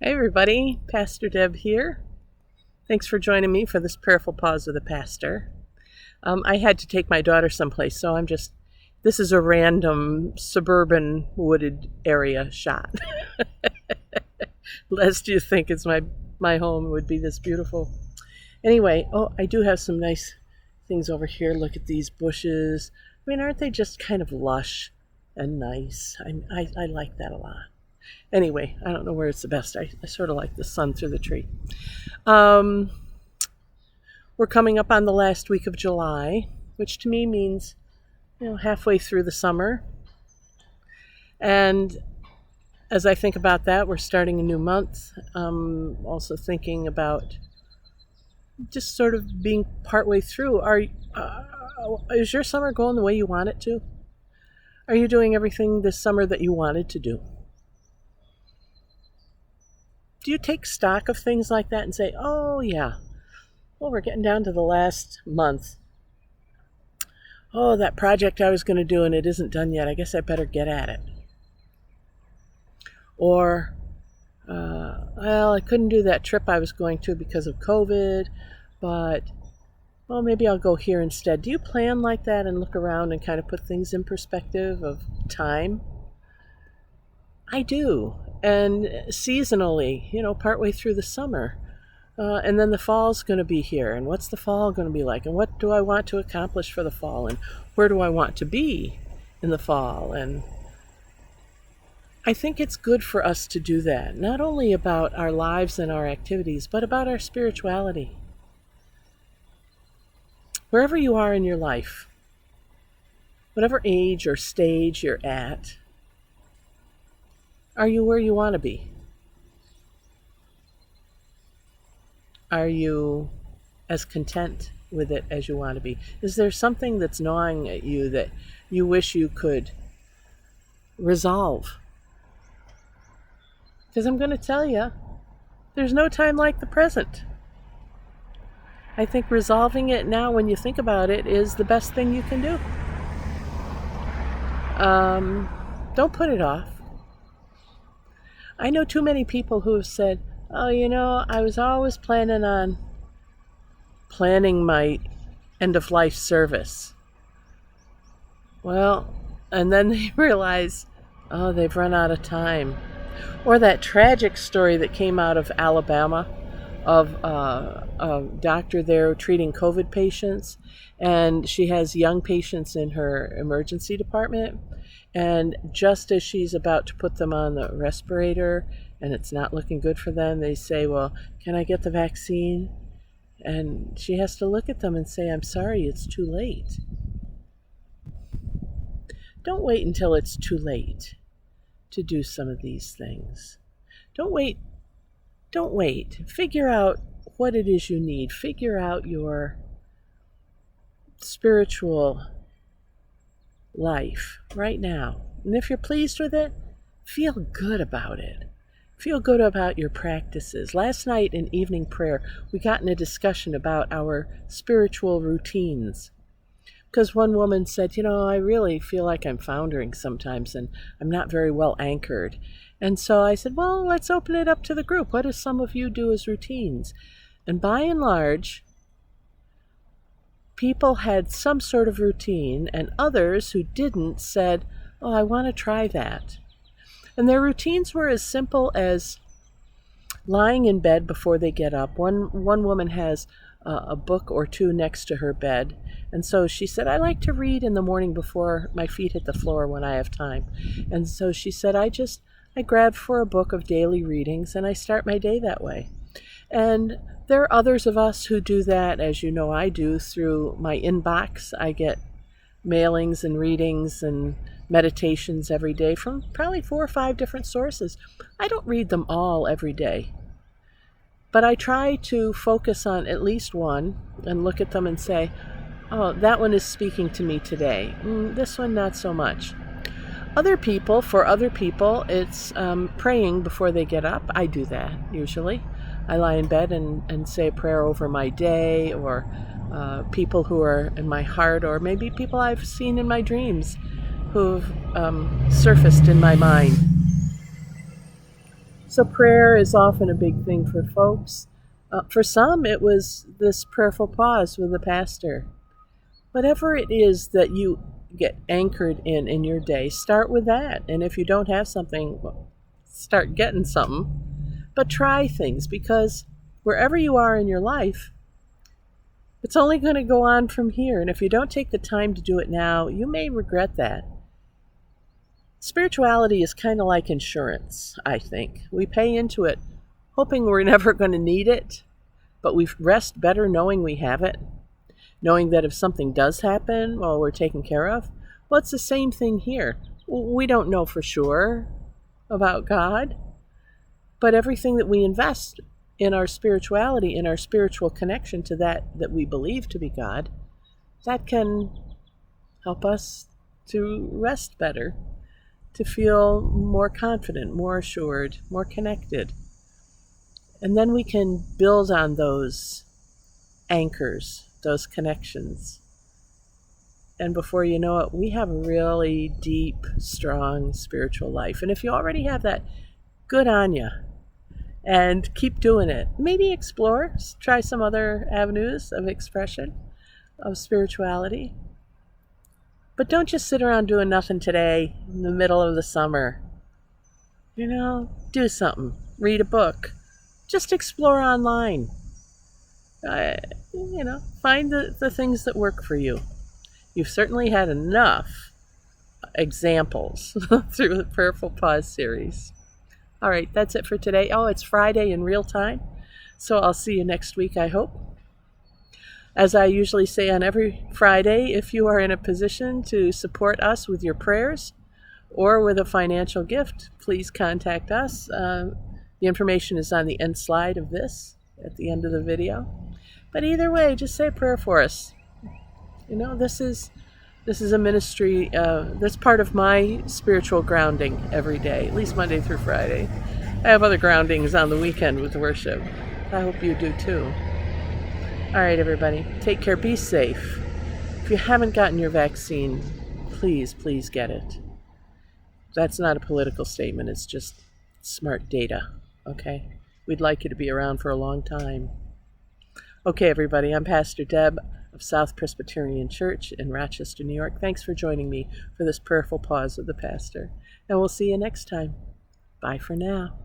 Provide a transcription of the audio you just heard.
Hey everybody, Pastor Deb here. Thanks for joining me for this prayerful pause with the pastor. I had to take my daughter someplace, so this is a random suburban wooded area shot. Lest you think it's my home would be this beautiful. Anyway, I do have some nice things over here. Look at these bushes. I mean, aren't they just kind of lush and nice? I like that a lot. Anyway, I don't know where it's the best. I sort of like the sun through the tree. We're coming up on the last week of July, which to me means, halfway through the summer. And as I think about that, we're starting a new month. Also thinking about just sort of being partway through. Is your summer going the way you want it to? Are you doing everything this summer that you wanted to do? Do you take stock of things like that and say, oh yeah, well, we're getting down to the last month. Oh, that project I was going to do and it isn't done yet. I guess I better get at it. Or, well, I couldn't do that trip I was going to because of COVID, but, well, maybe I'll go here instead. Do you plan like that and look around and kind of put things in perspective of time? I do. And seasonally, partway through the summer. And then the fall's going to be here. And what's the fall going to be like? And what do I want to accomplish for the fall? And where do I want to be in the fall? And I think it's good for us to do that, not only about our lives and our activities, but about our spirituality. Wherever you are in your life, whatever age or stage you're at, are you where you want to be? Are you as content with it as you want to be? Is there something that's gnawing at you that you wish you could resolve? Because I'm going to tell you, there's no time like the present. I think resolving it now, when you think about it, is the best thing you can do. Don't put it off. I know too many people who have said, oh, I was always planning on planning my end-of-life service. Well, and then they realize, oh, they've run out of time. Or that tragic story that came out of Alabama of a doctor there treating COVID patients, and she has young patients in her emergency department. And just as she's about to put them on the respirator and it's not looking good for them, they say, well, can I get the vaccine? And she has to look at them and say, I'm sorry, it's too late. Don't wait until it's too late to do some of these things. Don't wait. Figure out what it is you need. Figure out your spiritual life right now. And if you're pleased with it, feel good about it. Feel good about your practices. Last night in evening prayer, we got in a discussion about our spiritual routines. Because one woman said, I really feel like I'm foundering sometimes and I'm not very well anchored. And so I said, well, let's open it up to the group. What do some of you do as routines? And by and large, people had some sort of routine, and others who didn't said, oh, I want to try that. And their routines were as simple as lying in bed before they get up. One woman has a book or two next to her bed, and so she said, I like to read in the morning before my feet hit the floor when I have time. And so she said, I grab for a book of daily readings, and I start my day that way. And there are others of us who do that, as you know I do, through my inbox. I get mailings and readings and meditations every day from probably 4 or 5 different sources. I don't read them all every day, but I try to focus on at least one and look at them and say, oh, that one is speaking to me today. This one, not so much. For other people, it's praying before they get up. I do that usually. I lie in bed and say a prayer over my day, or people who are in my heart, or maybe people I've seen in my dreams who've surfaced in my mind. So prayer is often a big thing for folks. For some, it was this prayerful pause with the pastor. Whatever it is that you get anchored in your day, start with that. And if you don't have something, well, start getting something. But try things, because wherever you are in your life, it's only going to go on from here. And if you don't take the time to do it now, you may regret that. Spirituality is kind of like insurance, I think. We pay into it hoping we're never going to need it, but we rest better knowing we have it, knowing that if something does happen, well, we're taken care of. Well, it's the same thing here. We don't know for sure about God, but everything that we invest in our spirituality, in our spiritual connection to that we believe to be God, that can help us to rest better, to feel more confident, more assured, more connected. And then we can build on those anchors, those connections. And before you know it, we have a really deep, strong spiritual life. And if you already have that, good on you. And keep doing it. Maybe explore, try some other avenues of expression of spirituality. But don't just sit around doing nothing today in the middle of the summer. Do something. Read a book. Just explore online. Find the things that work for you. You've certainly had enough examples through the Prayerful Pause series. All right, that's it for today. Oh, it's Friday in real time, so I'll see you next week, I hope. As I usually say on every Friday, if you are in a position to support us with your prayers or with a financial gift, please contact us. The information is on the end slide of this at the end of the video. But either way, just say a prayer for us. This is a ministry that's part of my spiritual grounding every day, at least Monday through Friday. I have other groundings on the weekend with worship. I hope you do too. All right, everybody, take care. Be safe. If you haven't gotten your vaccine, please get it. That's not a political statement. It's just smart data, okay? We'd like you to be around for a long time. Okay, everybody, I'm Pastor Deb of South Presbyterian Church in Rochester, New York. Thanks for joining me for this prayerful pause with the pastor. And we'll see you next time. Bye for now.